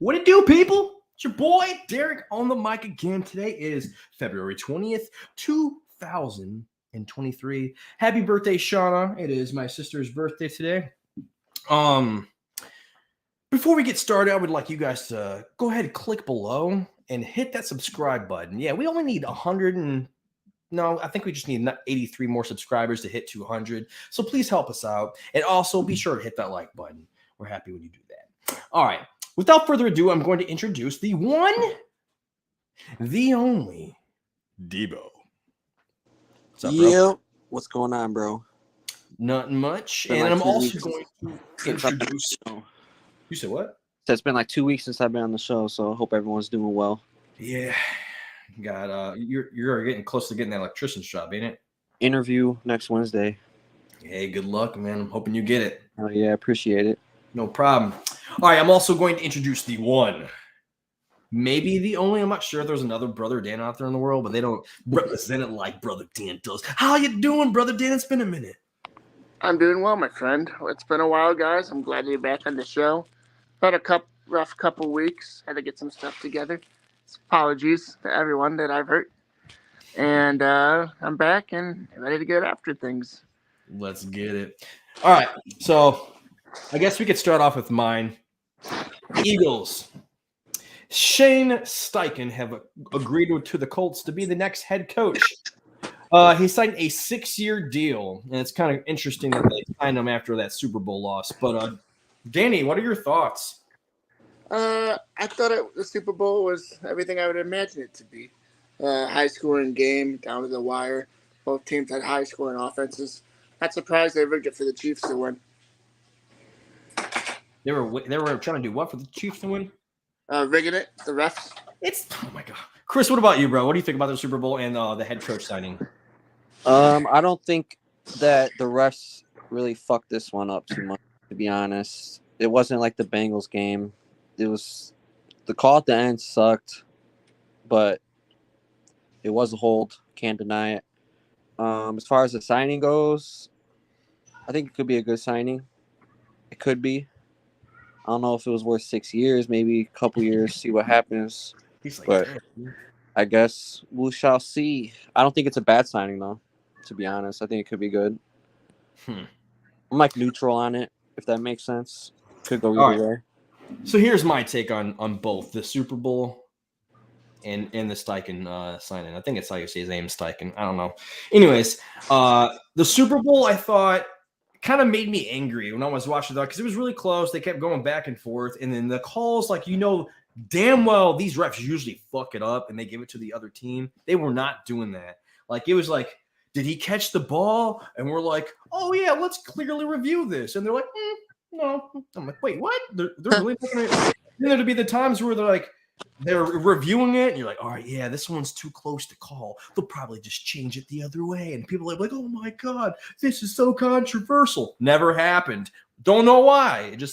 What it do, people? It's your boy, Derek, on the mic again. Today is February 20th, 2023. Happy birthday, Shauna. It is my sister's birthday today. Before we get started, I would like you guys to go ahead and click below and hit that subscribe button. Yeah, we only need 100 and... No, I think we just need 83 more subscribers to hit 200. So please help us out. And also be sure to hit that like button. We're happy when you do that. All right. Without further ado, I'm going to introduce the one, the only, Debo. What's up, bro? Yep. What's going on, bro? Nothing much. And I'm also going to introduce... You said what? So it's been like 2 weeks since I've been on the show, so I hope everyone's doing well. Yeah. God, you're getting close to getting that electrician's job, ain't it? Interview next Wednesday. Hey, good luck, man. I'm hoping you get it. Oh, yeah, appreciate it. No problem. All right, I'm also going to introduce the one, maybe the only. I'm not sure if there's another Brother Dan out there in the world, but they don't represent it like Brother Dan does. How you doing, Brother Dan? It's been a minute. I'm doing well, my friend. It's been a while, guys. I'm glad to be back on the show. Had a rough couple weeks. Had to get some stuff together. Apologies to everyone that I've hurt. And I'm back and ready to get after things. Let's get it. All right, so I guess we could start off with mine. Eagles. Shane Steichen have agreed to the Colts to be the next head coach. He signed a 6-year deal, and it's kind of interesting that they signed him after that Super Bowl loss. But, Danny, what are your thoughts? I thought the Super Bowl was everything I would imagine it to be. High-scoring game, down to the wire. Both teams had high-scoring offenses. Not surprised they rigged it for the Chiefs to win. They were trying to do what for the Chiefs to win? Rigging it, the refs. Oh my God, Chris, what about you, bro? What do you think about the Super Bowl and the head coach signing? I don't think that the refs really fucked this one up too much, to be honest. It wasn't like the Bengals game. It was the call at the end sucked, but it was a hold. Can't deny it. As far as the signing goes, I think it could be a good signing. It could be. I don't know if it was worth 6 years, maybe a couple years, see what happens. But I guess we shall see. I don't think it's a bad signing, though, to be honest. I think it could be good. I'm like neutral on it, if that makes sense. Could go either way. So here's my take on both the Super Bowl and the Steichen signing. I think it's how you say his name, Steichen. I don't know. Anyways, the Super Bowl, I thought, kind of made me angry when I was watching that because it was really close. They kept going back and forth. And then the calls, like, damn well these refs usually fuck it up and they give it to the other team. They were not doing that. Like, it was like, did he catch the ball? And we're like, oh, yeah, let's clearly review this. And they're like, no. I'm like, wait, what? They're really not going to – there to be the times where they're reviewing it, and you're like, all right, yeah, this one's too close to call. They'll probably just change it the other way. And people are like, oh, my God, this is so controversial. Never happened. Don't know why. It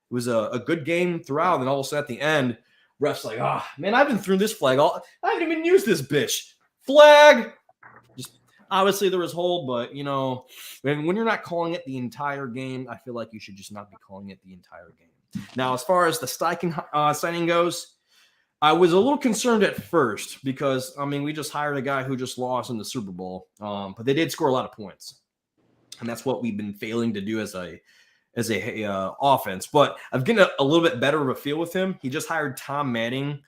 was a good game throughout, and all of a sudden at the end, ref's like, man, I've been through this flag. I haven't even used this bitch. Flag. Just obviously there was hold, but, when you're not calling it the entire game, I feel like you should just not be calling it the entire game. Now, as far as the Steichen signing goes, I was a little concerned at first because, we just hired a guy who just lost in the Super Bowl, but they did score a lot of points, and that's what we've been failing to do as a offense. But I'm getting a little bit better of a feel with him. He just hired Tom Manning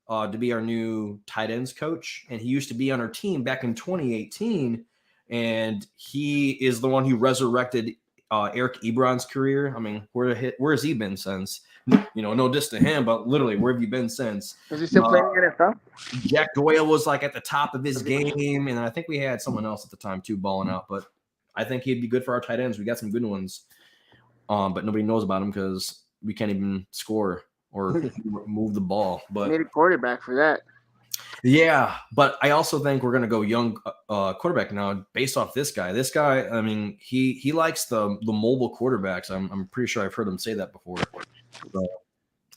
to be our new tight ends coach, and he used to be on our team back in 2018, and he is the one who resurrected Eric Ebron's career. Where has he been since? No diss to him, but literally, where have you been since? Is he still playing in NFL? Jack Doyle was like at the top of his game, and I think we had someone else at the time too balling out. But I think he'd be good for our tight ends. We got some good ones, but nobody knows about him because we can't even score or move the ball. But need a quarterback for that. Yeah, but I also think we're gonna go young quarterback now based off this guy. This guy, he likes the mobile quarterbacks. I'm pretty sure I've heard him say that before. So,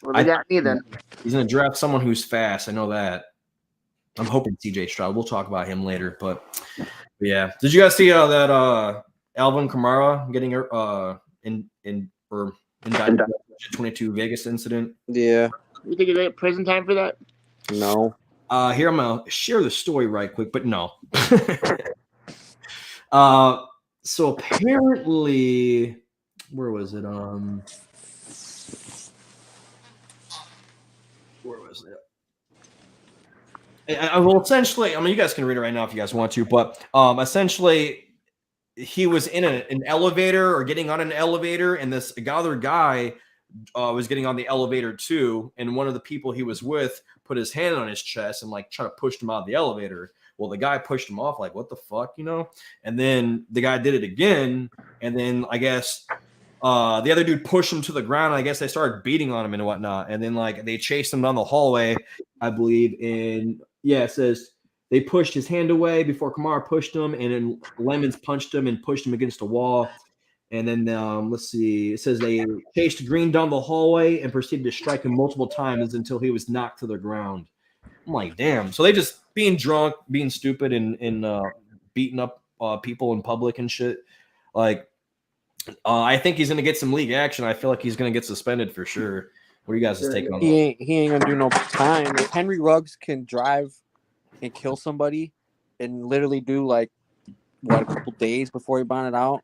well, they got me then. He's gonna draft someone who's fast. I know that. I'm hoping CJ Stroud. We'll talk about him later. But yeah, did you guys see that Alvin Kamara getting indicted in the 22 Vegas incident? Yeah. You think he'll get prison time for that? No. Here I'm gonna share the story right quick, but no. So apparently, where was it? Where was it? Well, essentially, I mean, you guys can read it right now if you guys want to, but essentially, he was in an elevator or getting on an elevator, and this other guy was getting on the elevator too, and one of the people he was with put his hand on his chest and like try to push him out of the elevator. Well, the guy pushed him off, like, what the fuck, you know? And then the guy did it again, and then I guess the other dude pushed him to the ground, and I guess they started beating on him and whatnot. And then like they chased him down the hallway, I believe. And yeah, it says they pushed his hand away before Kamara pushed him, and then Lemons punched him and pushed him against the wall. And then let's see, it says they chased Green down the hallway and proceeded to strike him multiple times until he was knocked to the ground. I'm like, damn. So they just being drunk, being stupid, and beating up people in public and shit. Like, I think he's gonna get some league action. I feel like he's gonna get suspended for sure. What are you guys' take on that? He ain't gonna do no time. If Henry Ruggs can drive and kill somebody and literally do like a couple days before he bonded out,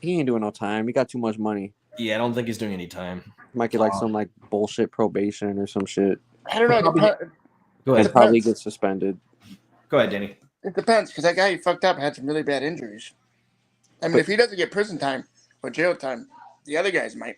he ain't doing no time. He got too much money. Yeah, I don't think he's doing any time. Might get like some like bullshit probation or some shit. I don't know. Go ahead. Probably get suspended. Go ahead, Danny. It depends, because that guy he fucked up had some really bad injuries. I mean, if he doesn't get prison time or jail time, the other guys might.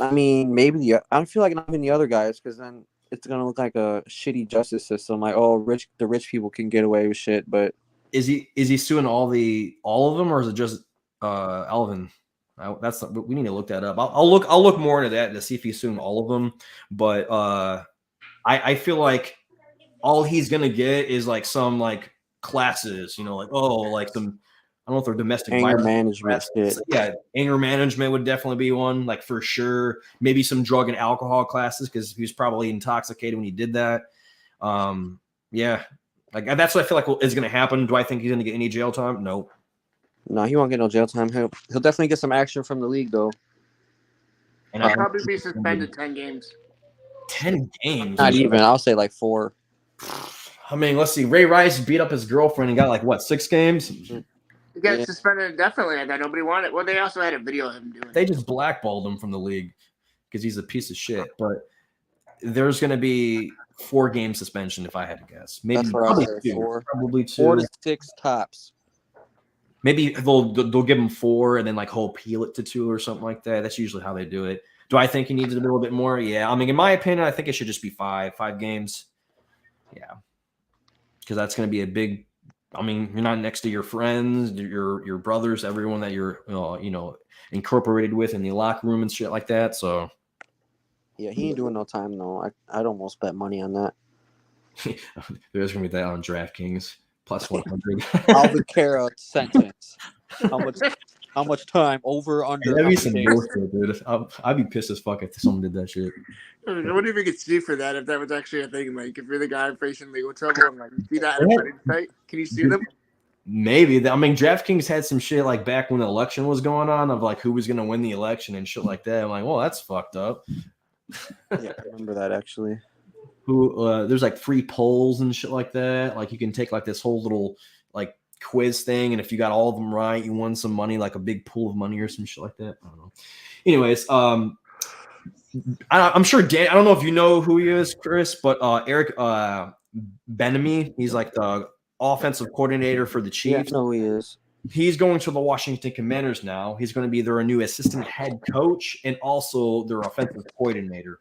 I mean, maybe I feel like not even the other guys, because then it's gonna look like a shitty justice system. Like, oh, the rich people can get away with shit, but is he suing all of them, or is it just Alvin? We need to look that up. I'll look more into that to see if he's suing all of them. But I feel like all he's gonna get is like some like classes, you know, like like some. I don't know if they're domestic anger violence management shit. Yeah, anger management would definitely be one, like for sure. Maybe some drug and alcohol classes because he was probably intoxicated when he did that. Yeah, like that's what I feel like is going to happen. Do I think he's going to get any jail time? No. No, he won't get no jail time. He'll definitely get some action from the league though. And He'll probably be suspended 10 games. 10 games? Not even. I'll say like 4. I mean, let's see. Ray Rice beat up his girlfriend and got like what, 6 games? He got suspended indefinitely. I thought nobody wanted. Well, they also had a video of him doing it. They just blackballed him from the league because he's a piece of shit. But there's going to be 4-game suspension if I had to guess. Maybe probably 2. Probably 2. 4 to 6 tops. Maybe they'll give him 4 and then like he'll appeal it to 2 or something like that. That's usually how they do it. Do I think he needs a little bit more? Yeah. I mean, in my opinion, I think it should just be 5 games. Yeah. Because that's going to be a big. I mean, you're not next to your friends, your brothers, everyone that you're, incorporated with in the locker room and shit like that. So, yeah, he ain't doing no time though. I'd almost bet money on that. There's gonna be that on DraftKings plus 100. Alvin Kamara sentence. How much time? Over, under? That'd be some bullshit, dude. I'd be pissed as fuck if someone did that shit. I wonder if you could sue for that if that was actually a thing. Like, if you're the guy facing legal trouble and like you see that in a footage site, can you sue them? Maybe. I mean, DraftKings had some shit like back when the election was going on of like who was gonna win the election and shit like that. I'm like, well, that's fucked up. Yeah, I remember that actually. There's like free polls and shit like that. Like you can take like this whole little like quiz thing, and if you got all of them right, you won some money, like a big pool of money or some shit like that. I don't know. Anyways, I'm sure Dan. I don't know if you know who he is, Chris, but Eric Bieniemy. He's like the offensive coordinator for the Chiefs. Yeah, I know who he is. He's going to the Washington Commanders now. He's going to be their new assistant head coach and also their offensive coordinator.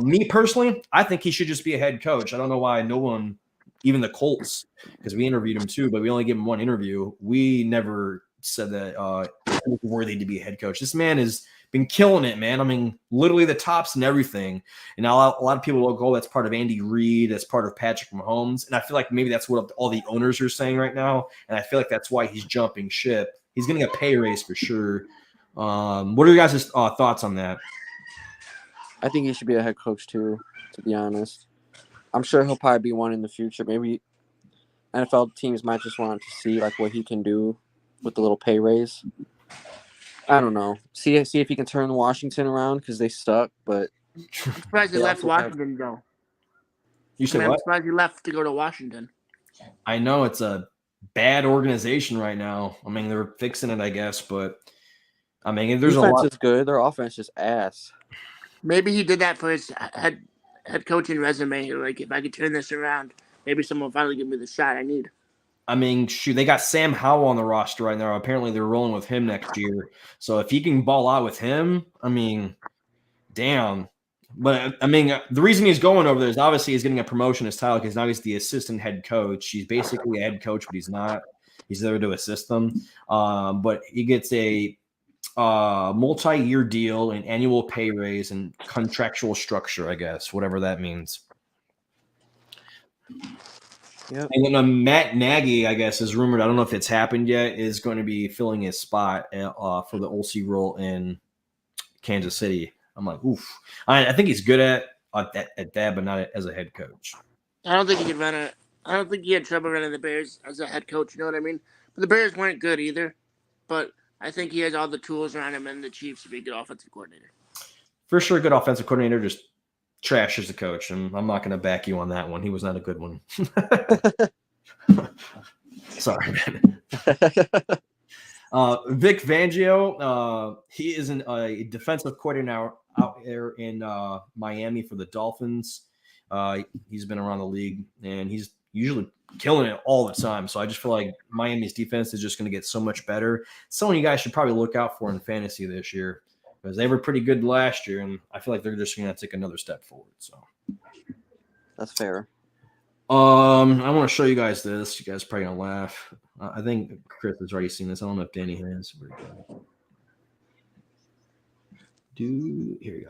Me personally, I think he should just be a head coach. I don't know why no one, even the Colts, because we interviewed him too, but we only gave him one interview. We never said that he was worthy to be a head coach. This man has been killing it, man. I mean, literally the tops and everything. And now a lot of people will go, that's part of Andy Reid, that's part of Patrick Mahomes. And I feel like maybe that's what all the owners are saying right now. And I feel like that's why he's jumping ship. He's going to get a pay raise for sure. What are your guys' thoughts on that? I think he should be a head coach too, to be honest. I'm sure he'll probably be one in the future. Maybe NFL teams might just want to see like what he can do with the little pay raise. I don't know. See if he can turn Washington around because they suck. But I'm surprised he They left also have- Washington, though. You said I'm what? surprised he left to go to Washington. I know it's a bad organization right now. I mean, they're fixing it, I guess, but I mean, there's defense a lot. is good. Their offense is ass. Maybe he did that for his head coaching resume. Like, if I could turn this around, maybe someone will finally give me the shot I need. I mean, shoot, they got Sam Howell on the roster right now. Apparently, they're rolling with him next year. So if he can ball out with him, I mean, damn. But I mean, the reason he's going over there is obviously he's getting a promotion as title because now he's the assistant head coach. He's basically a head coach, but he's not. He's there to assist them. But he gets a multi-year deal, an annual pay raise, and contractual structure, I guess, whatever that means. Yep. And then Matt Nagy, I guess, is rumored. I don't know if it's happened yet. Is going to be filling his spot for the OC role in Kansas City. I'm like, oof. I think he's good at that, but not as a head coach. I don't think he could run it. I don't think he had trouble running the Bears as a head coach. You know what I mean? But the Bears weren't good either. But I think he has all the tools around him and the Chiefs to be a good offensive coordinator. For sure, good offensive coordinator, just trash as a coach. And I'm not going to back you on that one. He was not a good one. Sorry, man. Vic Fangio, he is a defensive coordinator out there in Miami for the Dolphins. He's been around the league, and he's usually killing it all the time. So I just feel like Miami's defense is just going to get so much better. Someone you guys should probably look out for in fantasy this year because they were pretty good last year, and I feel like they're just going to take another step forward. So That's fair. I want to show you guys this. You guys are probably going to laugh. I think Chris has already seen this. I don't know if Danny has. Here you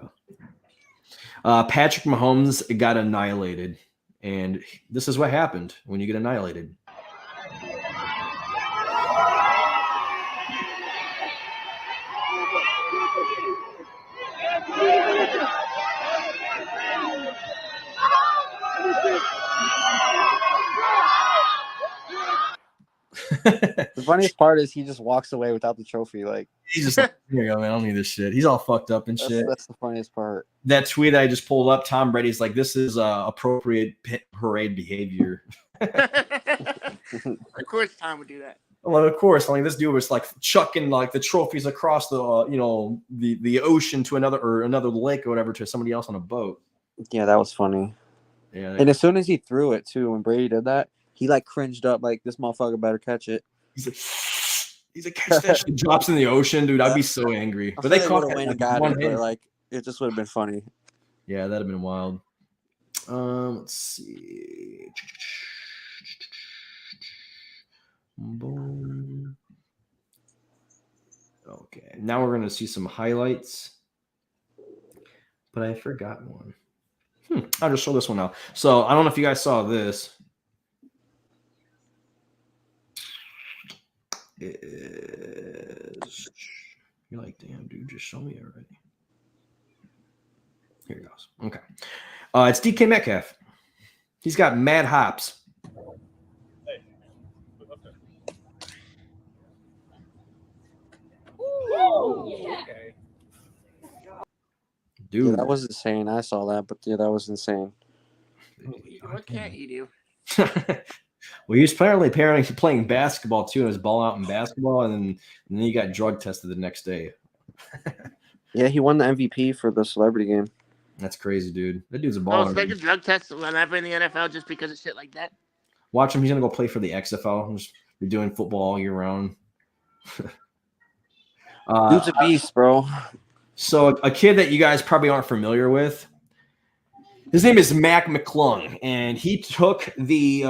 go. Patrick Mahomes got annihilated. And this is what happened when you get annihilated. The funniest part is he just walks away without the trophy. Like he's just like, here you go, man. I don't need this shit. He's all fucked up and shit. That's the funniest part. That tweet I just pulled up, Tom Brady's like, this is appropriate parade behavior. Of course, Tom would do that. Well, of course. I mean, this dude was like chucking like the trophies across the the ocean to another lake or whatever to somebody else on a boat. Yeah, that was funny. Yeah. And as soon as he threw it too, when Brady did that, he like cringed up like this motherfucker better catch it. He's like catch that shit drops in the ocean, dude. I'd be so angry. But they caught it and got it, but like it just would have been funny. Yeah, that'd have been wild. Let's see. Boom. Okay, now we're gonna see some highlights, but I forgot one. I'll just show this one now. So I don't know if you guys saw this. You're like, damn, dude, just show me already. Here it goes. Okay. It's DK Metcalf. He's got mad hops. Hey. Okay. Dude. Yeah, that was insane. I saw that, but yeah, that was insane. What can't he do? Well, he was apparently playing basketball too, and was balling out in basketball, and then he got drug tested the next day. Yeah, he won the MVP for the celebrity game. That's crazy, dude. That dude's a Oh, baller. so they can drug test whenever in the NFL just because of shit like that? Watch him. He's gonna go play for the XFL. He's be doing football all year round. Dude's a beast, bro. So a kid that you guys probably aren't familiar with. His name is McClung, and he took the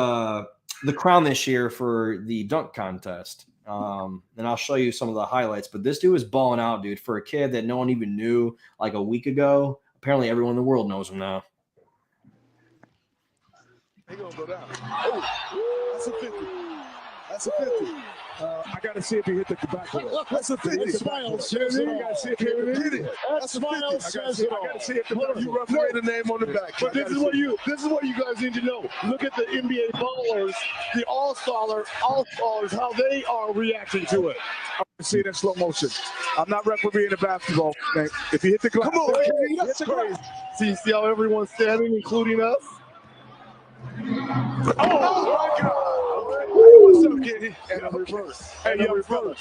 crown this year for the dunk contest. And I'll show you some of the highlights. But this dude was balling out, dude, for a kid that no one even knew like a week ago. Apparently, everyone in the world knows him now. He gonna go down. Oh, that's a 50. That's a 50. I got to see if he hit the backboard. Look, that's a 50. Smile says it all. I got to see if he hit it. That smile says it all. I got to see if you referee the name on the back. But this is what you guys need to know. Look at the NBA ballers, the all-stars, how they are reacting to it. I want to see it in slow motion. I'm not refereeing the basketball. Man. If he hit the glass, come on, that's crazy. See how everyone's standing, including us? Oh my God! What's up, Kenny? And a reverse. Hey, young fella.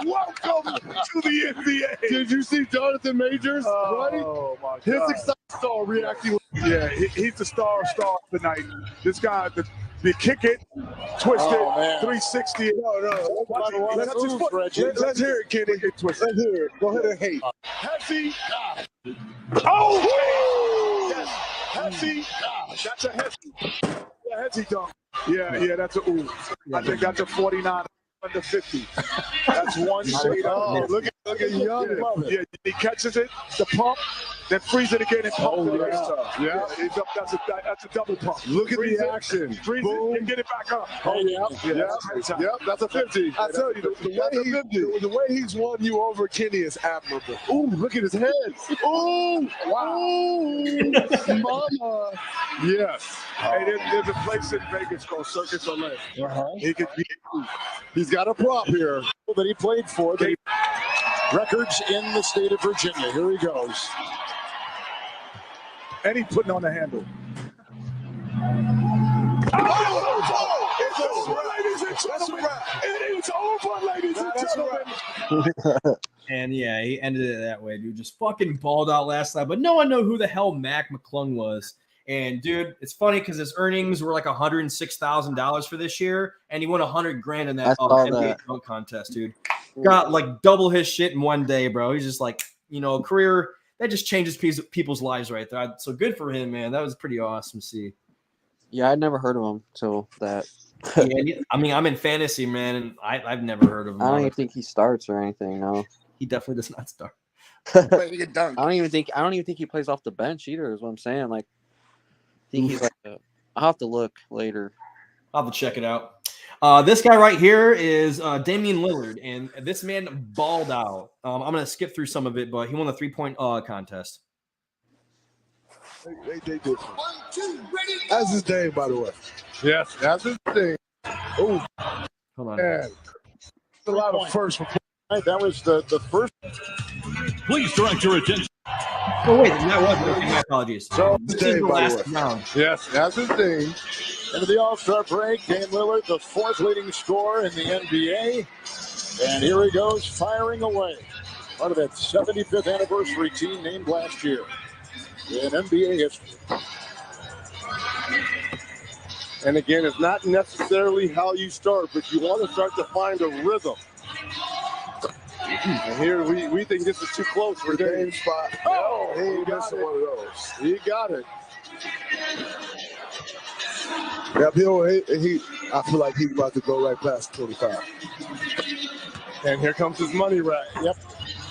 Welcome to the NBA. Did you see Jonathan Majors? Oh my God! His excited star reacting. Yeah, he's the star tonight. This guy, the kick it, twist it, 360. No. Let's hear it, Kenny. Let's hear it. Go ahead and hate. Has he? Oh! Yes. Has he? That's a hezzy dunk. Yeah, that's a ooh. I think that's a 49 under 50. That's one shade. Oh, look at Giannis. Yeah, he catches it, the pump, then frees it again and pump it. Yeah. He's up. That's a double pump. Look at freeze the it, action. Freeze Boom. it and get it back up. Oh, yeah. That's a 50. I tell you, the way he's won you over, Kenny, is admirable. Ooh, look at his head. Ooh, wow. Ooh, mama. Yes. Hey, there's a place in Vegas called Circus Olay. He could be. He's got a prop here that he played for. Records in the state of Virginia. Here he goes. And he's putting on the handle. It's over, ladies and gentlemen. And yeah, he ended it that way, dude. Just fucking balled out last night. But no one knew who the hell McClung was. And dude, it's funny because his earnings were like $106,000 for this year, and he won $100,000 in that NBA dunk contest, dude. Got like double his shit in one day, bro. He's just like, career that just changes people's lives right there. So good for him, man. That was pretty awesome to see. Yeah, I'd never heard of him till that. Yeah, I mean, I'm in fantasy, man, and I've never heard of him. I don't even think he starts or anything. No, he definitely does not start. But he could dunk. I don't even think he plays off the bench either. Is what I'm saying. Like, I think he's like. I'll have to look later. I'll have to check it out. This guy right here is Damian Lillard, and this man balled out. I'm going to skip through some of it, but he won the 3-point contest. They did. 1, 2, ready, go. That's his name, by the way. Yes, that's his name. Oh, hold on. Man. A lot of first. That was the first. Please direct your attention. Oh, wait, that was my apologies. So, this is the last round. Yes, that's his name. Into the All-Star break, Dame Lillard, the fourth leading scorer in the NBA. And here he goes, firing away. Part of that 75th anniversary team named last year in NBA history. And again, it's not necessarily how you start, but you want to start to find a rhythm. And here we think this is too close for Dame's spot. Oh, he got one of those. He got it. Yep, I feel like he's about to go right past 25. And here comes his money rack. Yep.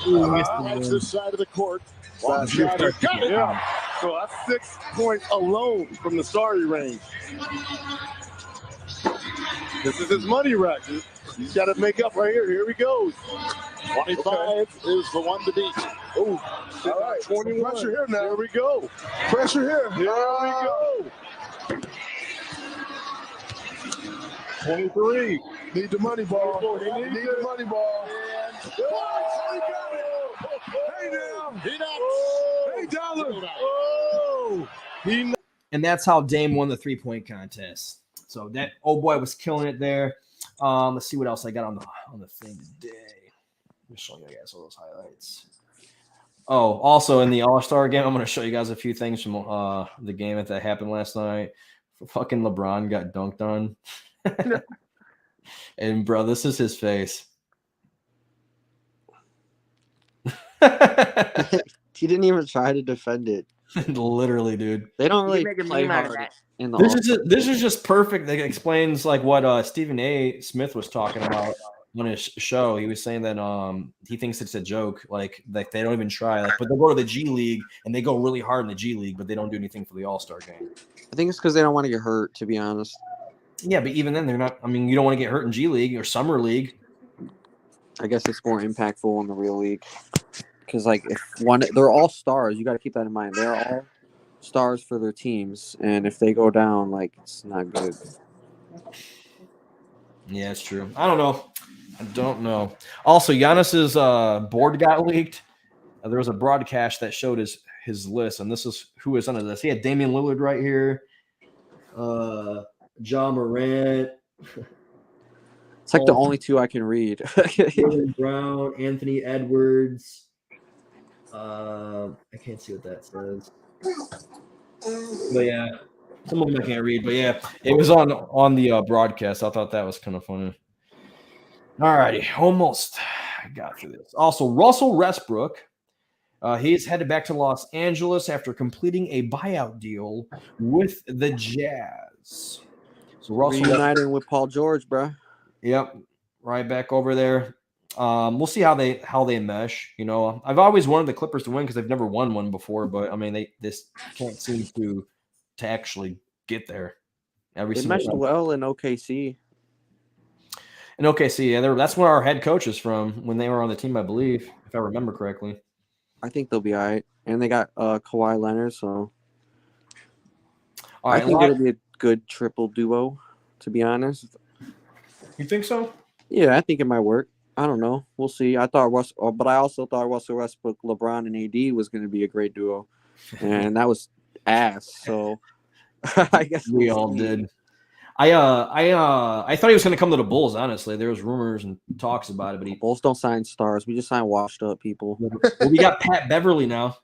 That's this side of the court. Got it. Yeah. So that's 6 points alone from the starting range. This is his money rack. He's got to make up right here. Here he goes. 25 is the one to beat. Oh, all right. 21. Pressure here now. Here we go. Pressure here. Here we go. 23. Need the money ball. Need the money ball. Hey now. Hey Dollar. Oh. And that's how Dame won the 3-point contest. So that old boy was killing it there. Let's see what else I got on the thing today. I'm just showing you guys all those highlights. Oh, also in the All-Star game, I'm going to show you guys a few things from the game that happened last night. Fucking LeBron got dunked on. And, bro, this is his face. He didn't even try to defend it. Literally, dude. They don't really play hard in the This is just perfect. That explains like what Stephen A. Smith was talking about on his show. He was saying that he thinks it's a joke, like they don't even try. Like, but they go to the G League and they go really hard in the G League, but they don't do anything for the All-Star game. I think it's because they don't want to get hurt, to be honest. Yeah, but even then, they're not. I mean, you don't want to get hurt in G League or Summer League. I guess it's more impactful in the real league because, like, they're all stars. You got to keep that in mind. They're all stars for their teams, and if they go down, like, it's not good. Yeah, it's true. I don't know. Also, Giannis's board got leaked. There was a broadcast that showed his list, and this is who is under this. He had Damian Lillard right here, John Morant. It's like the only two I can read. Jaylen Brown, Anthony Edwards. I can't see what that says. But yeah, some of them I can't read. But yeah, it was on the broadcast. I thought that was kind of funny. All righty, almost got through this. Also, Russell Westbrook. He's headed back to Los Angeles after completing a buyout deal with the Jazz. So Russell reuniting with Paul George, bro. Yep, right back over there. We'll see how they mesh. You know, I've always wanted the Clippers to win because they've never won one before. But I mean, they can't seem to actually get there. They meshed well in OKC. In OKC, yeah, that's where our head coach is from when they were on the team, I believe, if I remember correctly. I think they'll be all right, and they got Kawhi Leonard, so all right, I think it'll be a good triple duo. To be honest. You think so? Yeah, I think it might work. I don't know. We'll see. But I also thought Russell Westbrook, LeBron, and AD was going to be a great duo, and that was ass. So I guess we all did. I thought he was going to come to the Bulls. Honestly, there was rumors and talks about it, but Bulls don't sign stars. We just sign washed up people. Well, we got Pat Beverly now.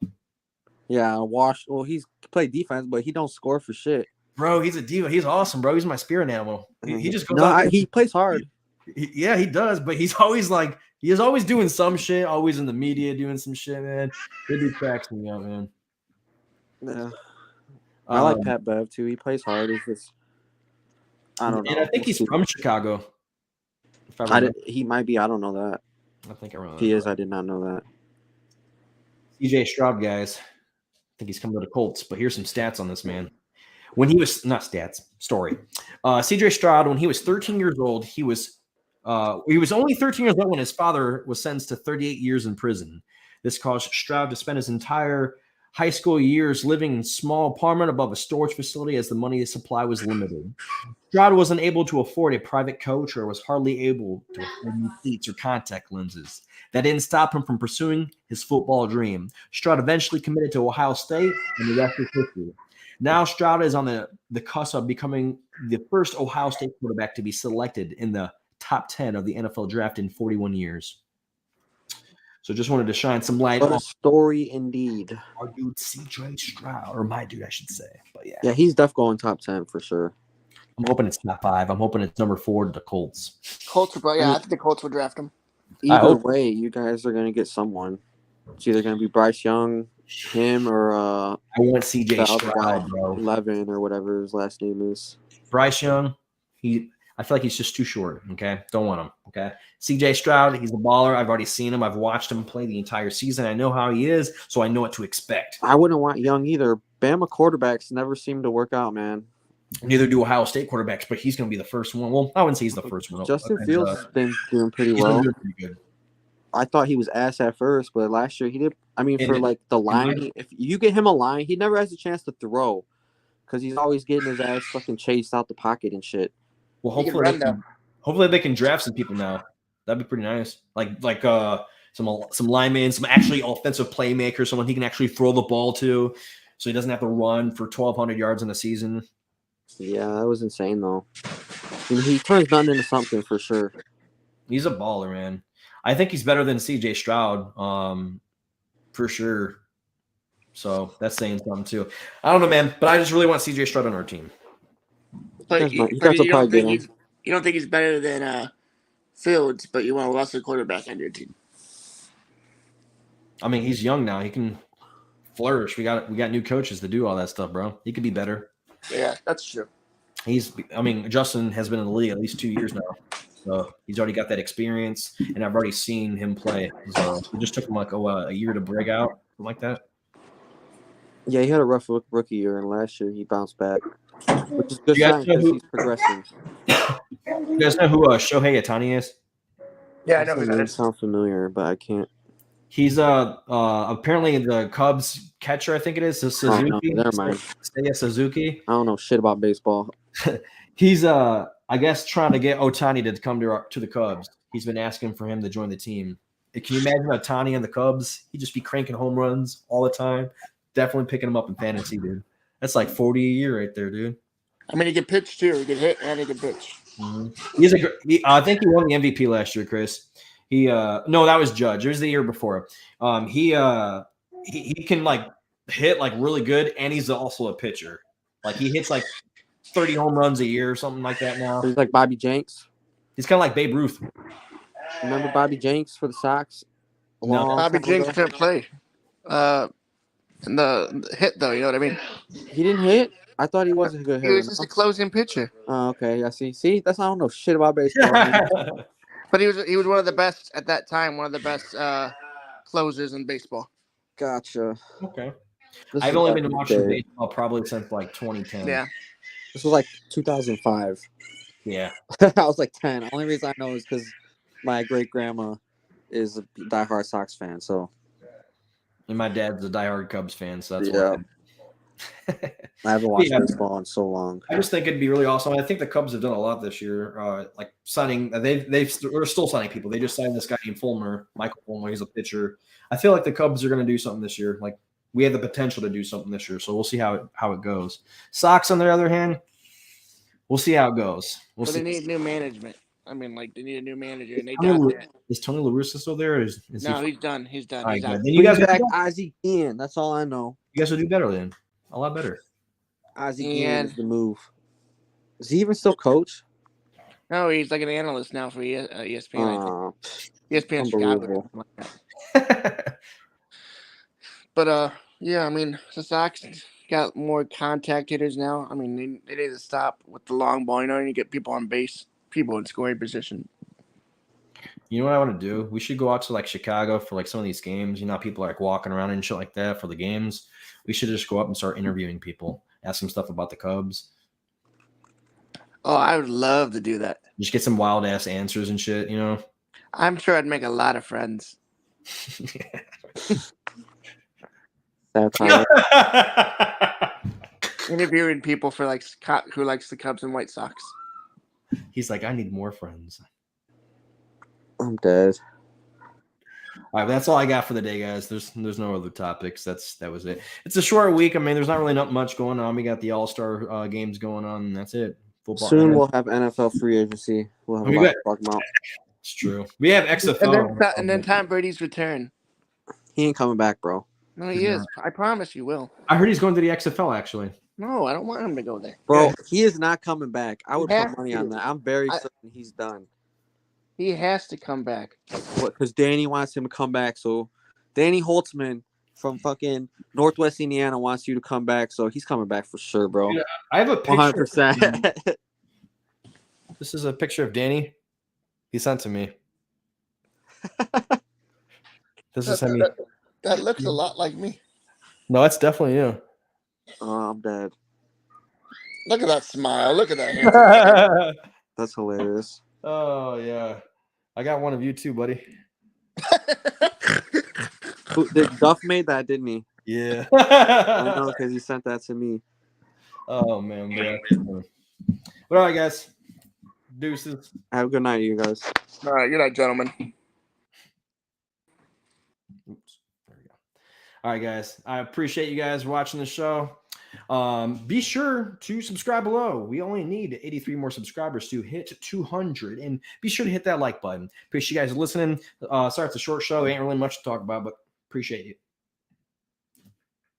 Yeah, washed. Well, he's played defense, but he don't score for shit. Bro, he's a diva. He's awesome, bro. He's my spirit animal. He just goes he plays hard. Yeah, he does, but he's always doing some shit, always in the media doing some shit, man. It be cracks me up, man. Yeah. I like Pat Bev too. He plays hard. He's just I don't know. And I think he's from Chicago. He might be. I don't know that. I think I remember. He is. I did not know that. CJ Stroud, guys. I think he's coming to the Colts, but here's some stats on this man. When he was not stats, story. CJ Stroud, when he was 13 years old, he was only 13 years old when his father was sentenced to 38 years in prison. This caused Stroud to spend his entire high school years living in a small apartment above a storage facility as the money supply was limited. Stroud wasn't able to afford a private coach or was hardly able to afford new seats or contact lenses. That didn't stop him from pursuing his football dream. Stroud eventually committed to Ohio State, and the rest is history. Now Stroud is on the cusp of becoming the first Ohio State quarterback to be selected in the top 10 of the NFL draft in 41 years. So just wanted to shine some light on a story indeed. Our dude CJ Stroud, or my dude, I should say. But yeah. Yeah, he's definitely going top 10 for sure. I'm hoping it's top 5. I'm hoping it's number 4 to the Colts. Colts will probably, I think the Colts will draft him. Either way, you guys are going to get someone. It's either going to be Bryce Young, him, or I want CJ Stroud, bro. Levin or whatever his last name is. Bryce Young, I feel like he's just too short. Okay, don't want him. Okay, CJ Stroud, he's a baller. I've already seen him. I've watched him play the entire season. I know how he is, so I know what to expect. I wouldn't want Young either. Bama quarterbacks never seem to work out, man. Neither do Ohio State quarterbacks, but he's going to be the first one. Well, I wouldn't say he's the first one. Justin Fields has been doing pretty well. Doing pretty good. I thought he was ass at first, but last year he did. I mean, for like the line, if you get him a line, he never has a chance to throw because he's always getting his ass fucking chased out the pocket and shit. Well, hopefully they can draft some people now. That'd be pretty nice. Like some linemen, some actually offensive playmakers, someone he can actually throw the ball to, so he doesn't have to run for 1,200 yards in a season. Yeah, that was insane though. I mean, he turns nothing into something for sure. He's a baller, man. I think he's better than CJ Stroud, for sure. So that's saying something too. I don't know, man, but I just really want CJ Stroud on our team. But you don't think he's better than Fields, but you want a lesser quarterback on your team. I mean, he's young now. He can flourish. We got new coaches to do all that stuff, bro. He could be better. Yeah, that's true. Justin has been in the league at least 2 years now. So he's already got that experience, and I've already seen him play. So it just took him like a year to break out, something like that. Yeah, he had a rough rookie year, and last year he bounced back. which is a good You guys sign know because who- he's progressing. You guys know who Shohei Ohtani is? Yeah, I know who Doesn't that name is. sound familiar, but I can't. He's apparently the Cubs catcher, I think it is. Suzuki. Oh, no, never mind. Seiya Suzuki. I don't know shit about baseball. He's I guess trying to get Ohtani to come to the Cubs. He's been asking for him to join the team. Can you imagine Ohtani and the Cubs? He'd just be cranking home runs all the time. Definitely picking him up in fantasy, dude. That's like 40 a year right there, dude. I mean, he can pitch too. He can hit and he can pitch. Mm-hmm. I think he won the MVP last year, Chris. No, that was Judge. It was the year before. He can like hit like really good, and he's also a pitcher. Like he hits like 30 home runs a year or something like that now. He's like Bobby Jenks. He's kind of like Babe Ruth. Remember Bobby Jenks for the Sox? No. Bobby Jenks couldn't play. In the hit though, you know what I mean? He didn't hit. I thought he wasn't a good hitter. He was just a closing pitcher. Oh, okay. I see. See, that's I don't know shit about baseball. But he was one of the best at that time. One of the best closers in baseball. Gotcha. Okay. This I've was only back been in the watching day. baseball probably since like 2010. Yeah. This was like 2005. Yeah. I was like 10. Only reason I know is because my great grandma is a diehard Sox fan. So And my dad's a diehard Cubs fan, so that's yeah. why. I haven't watched Yeah. baseball in so long. I just think it'd be really awesome. I think the Cubs have done a lot this year. Like signing, they're still signing people. They just signed this guy named Michael Fulmer. He's a pitcher. I feel like the Cubs are going to do something this year. Like we have the potential to do something this year, so we'll see how it goes. Sox, on the other hand, we'll see how it goes. We'll But see. they need new management. I mean, like they need a new manager, and they got that. Is Tony La Russa still there? Or is No, he? he's done. He's done. All right, He's good. out. Then you guys Bring back will Ozzie Guillen. That's all I know. do better then. A lot better. Ozzie And- Guillen is the move. Is he even still coach? No, he's like an analyst now for ESPN. I think. ESPN Chicago. Unbelievable. Or something like that. But yeah, I mean, the Sox got more contact hitters now. I mean, they need to stop with the long ball. You know, you get people on base, people in scoring position. You know what I want to do? We should go out to like Chicago for like some of these games. You know, people are like walking around and shit like that for the games. We should just go up and start interviewing people, ask them stuff about the Cubs. Oh, I would love to do that. Just get some wild ass answers and shit, you know? I'm sure I'd make a lot of friends. Satire. Interviewing people for like who likes the Cubs and White Sox. He's like, I need more friends. I'm dead. All right, that's all I got for the day, guys. There's no other topics. That was it. It's a short week. I mean, there's not really not much going on. We got the All-Star games going on, and that's it. Football. Soon we'll have NFL free agency. We'll have a lot to talk about. It's true. We have XFL. And then Tom Brady's return. He ain't coming back, bro. No, he is. I promise you will. I heard he's going to the XFL, actually. No, I don't want him to go there. Bro, he is not coming back. I would He put has money to. on that. I'm very certain he's done. He has to come back. Because Danny wants him to come back. So Danny Holtzman from fucking Northwest Indiana wants you to come back. So he's coming back for sure, bro. Yeah, I have a picture. 100%. This is a picture of Danny. He sent to me. This is him. That looks a lot like me. No, that's definitely you. Oh, I'm dead. Look at that smile. Look at that handsome. That's hilarious. Oh yeah, I got one of you too, buddy. Duff made that, didn't he? Yeah. I know because he sent that to me. Oh man, but all right, guys. Deuces. Have a good night, you guys. All right, good night, gentlemen. Oops. There we go. All right, guys. I appreciate you guys watching the show. Be sure to subscribe below. We only need 83 more subscribers to hit 200, and be sure to hit that like button. Appreciate you guys listening. Sorry it's a short show. Ain't really much to talk about, but appreciate you.